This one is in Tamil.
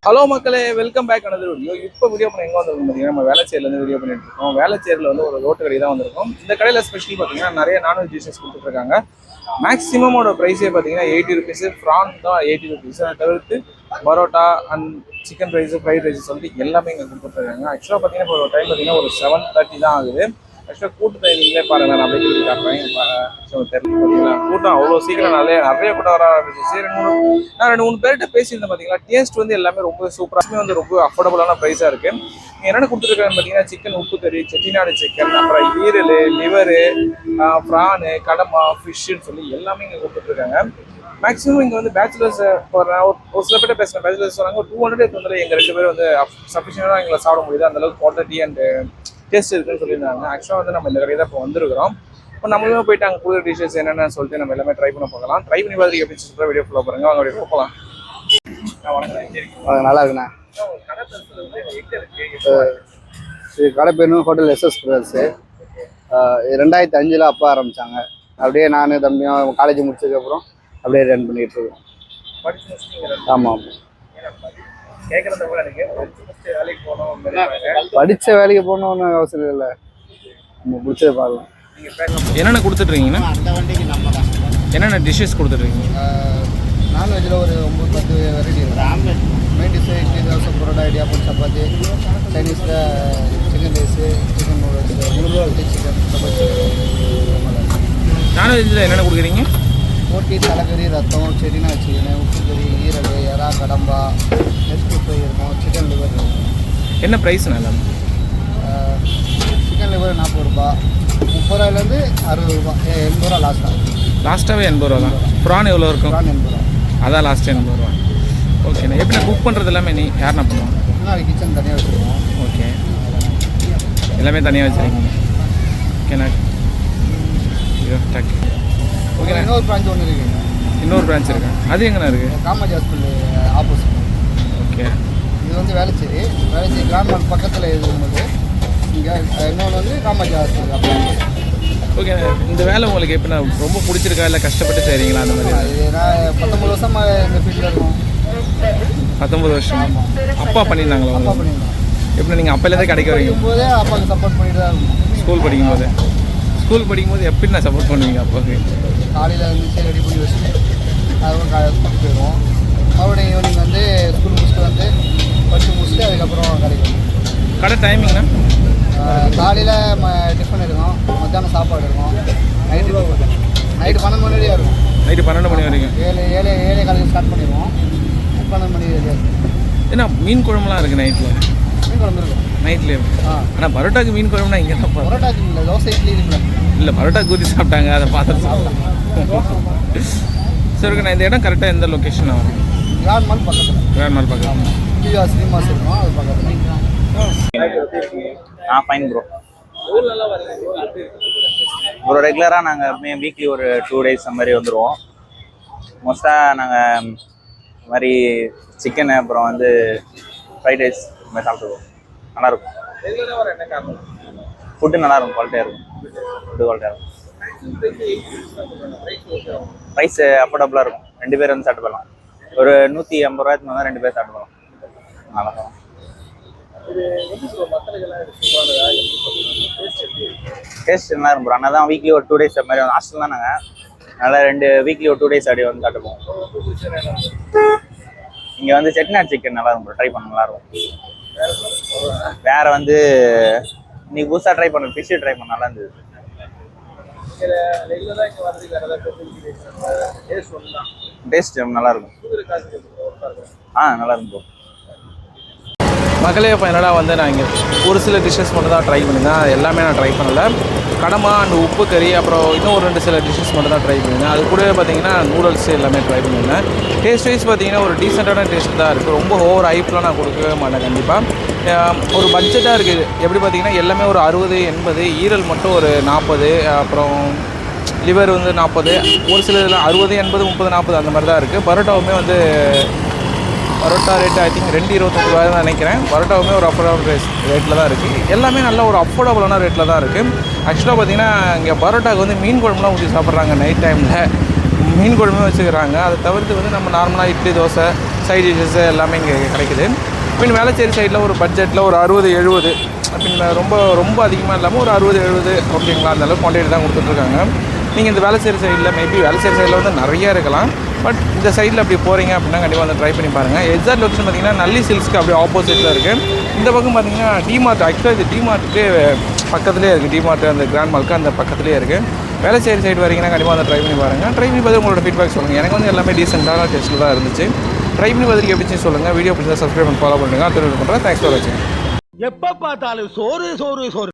ஹலோ மக்களே, வெல்கம் பேக் another வீடியோ. இப்போ வீடியோ பண்ண எங்கே வந்திருக்கோம் பார்த்தீங்கன்னா, நம்ம வேளச்சேரியிலேருந்து வீடியோ பண்ணிட்டு இருக்கோம். வேளச்சேரியில் வந்து ஒரு ரோட்டு கடை தான் வந்திருக்கும். இந்த கடையில் ஸ்பெஷல் பார்த்தீங்கன்னா நிறைய நான்வெஜ் டிஷஸ் கொடுத்துட்ருக்காங்க. மேக்ஸிமமோட ப்ரைஸே பார்த்தீங்கன்னா 80 ருபீஸு. ப்ரான் தான் 80 ருபீஸு. அதை தவிர்த்து parotta and chicken rice, fried rice சொல்லிட்டு எல்லாமே இங்கே கொடுத்துட்ருக்காங்க. ஆக்சுவலாக பார்த்தீங்கன்னா இப்போ ஒரு டைம் பார்த்தீங்கன்னா ஒரு 7:30 தான் ஆகுது. ஆக்சுவலாக கூட்டத்தை நீங்களே பாருங்கள், நான் அப்படியே காட்டுறேன். பார்த்தீங்களா, கூட்டம் அவ்வளோ சீக்கிரம் நிறைய கூட்டம் வர ஆரம்பிச்சிச்சு. நான் 2-3 பேர்கிட்ட பேசியிருந்தேன். பார்த்தீங்களா, டேஸ்ட் வந்து எல்லாமே ரொம்ப சூப்பராக வந்து ரொம்ப அஃபோர்டபுளான ப்ரைஸாக இருக்குது. நீங்கள் என்னென்ன கொடுத்துருக்காங்கன்னு பார்த்தீங்கன்னா, சிக்கன் உப்பு கறி, செட்டிநாடு சிக்கன், அப்புறம் ஈரல், லிவரு, ப்ரானு, கடமா, ஃபிஷ்ஷுன்னு சொல்லி எல்லாமே இங்கே கொடுத்துட்ருக்காங்க. மேக்ஸிமம் இங்கே வந்து பேச்சுலர்ஸ் ஒரு சில பேர்ட்ட பேசுகிறேன். பேச்சுலர்ஸ் சொன்னாங்க 200 வந்து எங்கள் 2 பேர் வந்து சஃபிஷியண்டாக எங்களை சாப்பிட முடியுது, அந்தளவுக்கு குவாலிட்டி அண்ட் டேஸ்ட் இருக்குன்னு சொல்லியிருந்தாங்க. ஆக்சுவலாக வந்து நம்ம இந்த கடையை தான் இப்போ வந்திருக்கிறோம். இப்போ நம்மளுமே போயிட்டு அங்கே புது டிஷஸ் என்னென்னு சொல்லிட்டு நம்ம எல்லாமே ட்ரை பண்ண போகலாம். ட்ரை பண்ணி பார்த்து எப்படி சொல்கிற வீடியோ ஃபுல்லாக பாருங்க. அவங்க வீடியோ போகலாம். நல்லா இருக்குண்ணா. கடை பேர் ஹோட்டல் SS பிரதர்ஸு. 2005 அப்போ ஆரம்பித்தாங்க. அப்படியே நான் தம்பியும் காலேஜ் முடிச்சதுக்கப்புறம் அப்படியே ரன் பண்ணிகிட்டு இருக்கோம். ஆமாம், படித்த வேலைக்கு போகணுன்னு அவசியம் இல்லை, நம்ம பிடிச்சதை பார்க்கலாம். என்னென்ன கொடுத்துட்ருக்கீங்கன்னா, என்னென்ன டிஷ்ஷஸ் கொடுத்துட்ருக்கீங்க? நான்வெஜ்ஜில் ஒரு 9-10 வெரைட்டி இருக்குது. Main dish idli, dosa, parotta, idiyappam, chapati. சைனீஸில் chicken rice, chicken noodles, chicken chapati. நான்வெஜ்ஜில் என்னென்ன கொடுக்குறீங்க? போட்டி, தலைக்கறி, ரத்தம், செடினா சிக்கன், உப்பு கறி, ஈரல், எறா, கடம்பா, நெஸ்ட் ஃப்ரை இருக்கும், சிக்கன் லிவர் இருக்கும். என்ன ப்ரைஸ்ண்ணா எல்லாம்? சிக்கன் லிவர் 40 ரூபா, 30 ரூபாயிலேருந்து 60 ரூபா, 80 ரூபா லாஸ்ட்டாகவே 80 ரூபா தான். ப்ரான் எவ்வளோ இருக்கும்? ப்ரான் 80 ரூபா. அதான் லாஸ்ட்டு 80 ரூபா. ஓகேண்ணா. எப்படின்னா குக் பண்ணுறது எல்லாமே யாருண்ணா பண்ணுவோம்? கிச்சன் தனியாக வச்சுருக்கோம். ஓகே, எல்லாமே தனியாக வச்சுருக்கீங்க. ஓகேண்ணா. டக்கு. ஓகே, இன்னொரு பிரான்ச் ஒன்று இருக்குங்க. இன்னொரு பிரான்ச் இருக்கு. அது எங்கண்ணா இருக்குது? Kamaraj hospital opposite. ஓகே, இது வந்து வேளச்சேரி கிராண்ட் பக்கத்தில் இருக்கும்போது இங்கே இன்னொன்று வந்து காமராஜ் ஹாஸ்பிட்டல். ஓகே, இந்த வேலை உங்களுக்கு எப்படின்னா ரொம்ப பிடிச்சிருக்கா இல்லை கஷ்டப்பட்டு செய்கிறீங்களா? அந்த மாதிரி நான் 19 வருஷமாக இந்த ஃபீல்டில் இருக்கோம். 19 வருஷம். ஆமாம். அப்பா பண்ணியிருந்தாங்களா? அப்பா பண்ணியிருந்தோம். எப்படி நீங்கள் அப்போலேருந்தே கடைக்கு வரீங்க? போதே அப்பாவுக்கு சப்போர்ட் பண்ணிட்டு தான் இருக்கும். ஸ்கூல் படிக்கும்போது எப்படி நான் சப்போர்ட் பண்ணுவீங்க அப்பாவுக்கு? காலையில் வந்து ரெடி பண்ணி வச்சுட்டு அதுவும் போயிடுவோம். மறுபடியும் ஈவினிங் வந்து ஸ்கூல் முடிச்சுட்டு வந்து படித்து முடிச்சுட்டு அதுக்கப்புறம் கடைக்கு வரும். கடை டைமிங்னா காலையில் டிஃபன் இருக்கும், மத்தியானம் சாப்பாடு இருக்கும், நைட்டு 12 மணி வரையும் இருக்கும். நைட்டு 12 மணி வரைக்கும். 7 காலையில் ஸ்டார்ட் பண்ணிடுவோம், 12 மணி வரையும் இருக்கும். ஏன்னா மீன் குழம்புலாம் இருக்குது நைட்டில்? மீன் குழம்பு இருக்கும் நைட்லேயே. ஆனால் பரோட்டாக்கு மீன் குழம்புனா இங்கே தான். பரோட்டாக்கு இல்லை, தோசை இட்லி இருக்குல்ல. இல்லை, பரோட்டா ஊற்றி சாப்பிட்டாங்க, அதை பார்த்துட்டு சாப்பிட்டாங்க. சரி, நான் இந்த இடம் கரெக்டாக எந்த லொக்கேஷன் வரும்? கிராண்ட் மால் பக்கத்தில். சினிமாஸ் இருக்கும், அது பக்கத்தில். Fine bro. ப்ரோ ரெகுலராக நாங்கள் வீக்லி ஒரு 2 days அந்த மாதிரி வந்துடுவோம். மோஸ்ட்டாக நாங்கள் இந்த மாதிரி சிக்கனு அப்புறம் வந்து ஃப்ரைட் ரைஸ் இந்த மாதிரி சாப்பிடுவோம். நல்லாயிருக்கும். ஃபுட்டு நல்லாயிருக்கும், குவாலிட்டியாக இருக்கும். ஃபுட்டு குவாலிட்டியாக இருக்கும். ப்ரைஸ் அஃபோர்டபுளாக இருக்கும். 2 பேர் வந்து சாப்பிட்டு போகலாம். ஒரு 150 ரூபாய்க்கு வந்தால் 2 பேர் சாப்பிட்டு போகலாம். நல்லாயிருக்கும். டேஸ்ட் நல்லா இருக்கும் ப்ரோ. ஆனால் தான் வீக்லி ஒரு 2 days அது மாதிரி வந்து ஹாஸ்டல் தான் நாங்கள். அதனால் வீக்லி ஒரு 2 days அப்படியே வந்து சாப்பிட்டுப்போம். இங்கே வந்து செட்டிநாடு சிக்கன் நல்லா இருக்கும் ப்ரோ, ட்ரை பண்ண நல்லாயிருக்கும். வேறு வந்து இன்னைக்கு புதுசாக ட்ரை பண்ண ஃபிஷ்ஷு ட்ரை பண்ண நல்லா இருந்தது. டேஸ்ட் நல்லாயிருக்கும். நல்லாயிருக்கும் ப்ரோ. மக்களே, இப்போ என்னடா வந்து நான் இங்கே ஒரு சில டிஷ்ஷஸ் மட்டும் தான் ட்ரை பண்ணியிருந்தேன். அது எல்லாமே நான் ட்ரை பண்ணலை. கடமா அண்ட் உப்பு கறி, அப்புறம் இன்னும் ஒரு 2 சில டிஷ்ஷஸ் மட்டும் தான் ட்ரை பண்ணியிருந்தேன். அது கூட பார்த்தீங்கன்னா நூடுல்ஸ் எல்லாமே ட்ரை பண்ணியிருந்தேன். டேஸ்ட் வைஸ் பார்த்தீங்கன்னா ஒரு டீசெண்டான டேஸ்ட் தான் இருக்குது. ரொம்ப ஓவர் ஹைப்லாம் நான் கொடுக்கவே மாட்டேன் கண்டிப்பாக. ஒரு பட்ஜெட்டாக இருக்குது. எப்படி பார்த்தீங்கன்னா எல்லாமே ஒரு 60-80, ஈரல் மட்டும் ஒரு 40, அப்புறம் லிவர் வந்து 40, ஒரு சில இதில் 60, 80, 30, 40 அந்த மாதிரி தான் இருக்குது. பரோட்டாவுமே வந்து பரோட்டா ரேட்டு ஐ திங்க் 229 ரூபாய் தான் நினைக்கிறேன். பரோட்டாவுமே ஒரு அஃபோர்டபுள் ரேட்டில் தான் இருக்குது. எல்லாமே நல்ல ஒரு அஃபோர்டபுளான ரேட்டில் தான் இருக்குது. ஆக்சுவலாக பார்த்தீங்கன்னா இங்கே பரோட்டாவுக்கு வந்து மீன் குழம்புலாம் ஊற்றி சாப்பிட்றாங்க. நைட் டைமில் மீன் குழம்புமே வச்சுக்கிறாங்க. அதை தவிர்த்து வந்து நம்ம நார்மலாக இட்லி, தோசை, சைட் டிஷ்ஷஸ் எல்லாமே இங்கே கிடைக்குது. மீன் வேளச்சேரி சைடில் ஒரு பட்ஜெட்டில் ஒரு 60-70 அப்படின்னு ரொம்ப அதிகமாக இல்லாமல் ஒரு 60-70 ஓகேங்களா, அந்த அளவுக்கு குவான்டிட்டி தான் கொடுத்துட்ருக்காங்க. நீங்கள் இந்த வேளச்சேரி சைடில் மேபி வேளச்சேரி சைடில் வந்து நிறையா இருக்கலாம். பட் இந்த சைடில் அப்படி போகிறீங்க அப்படின்னா கண்டிப்பாக வந்து ட்ரை பண்ணி பாருங்கள். எக்ஸாக்ட் லொக்கேஷன் பார்த்தீங்கன்னா நல்லி சில்ஸ்க்கு அப்படியே ஆப்போசிட்டில் இருக்குது. இந்த பக்கம் பார்த்தீங்கன்னா டிமார்ட், ஆக்சுவலாக இது டிமார்ட்டுக்கு பக்கத்துலேயே இருக்குது. டிமார்ட் அந்த கிராண்ட் மால்க்கு அந்த பக்கத்துலேயே இருக்குது. வேளச்சேரி சைடு வரீங்கன்னா கண்டிப்பாக வந்து ட்ரை பண்ணி பாருங்கள். ட்ரை பண்ணி பார்த்து உங்களோட ஃபீட்பேக் சொல்லுங்கள். எனக்கு வந்து எல்லாமே டீசெண்டான டேஸ்ட்டில் தான் இருந்துச்சு. ட்ரை பண்ணி பார்த்துட்டு எப்படின்னு சொல்லுங்கள். வீடியோ பிடிச்சா சப்ஸ்கிரைப் பண்ணி ஃபாலோ பண்ணுங்கள். அடுத்த வீடியோ பண்ணுறேன். தேங்க்ஸ் ஃபார் வாட்சிங். எப்ப பார்த்தாலும் சோறு சோறு சோறு.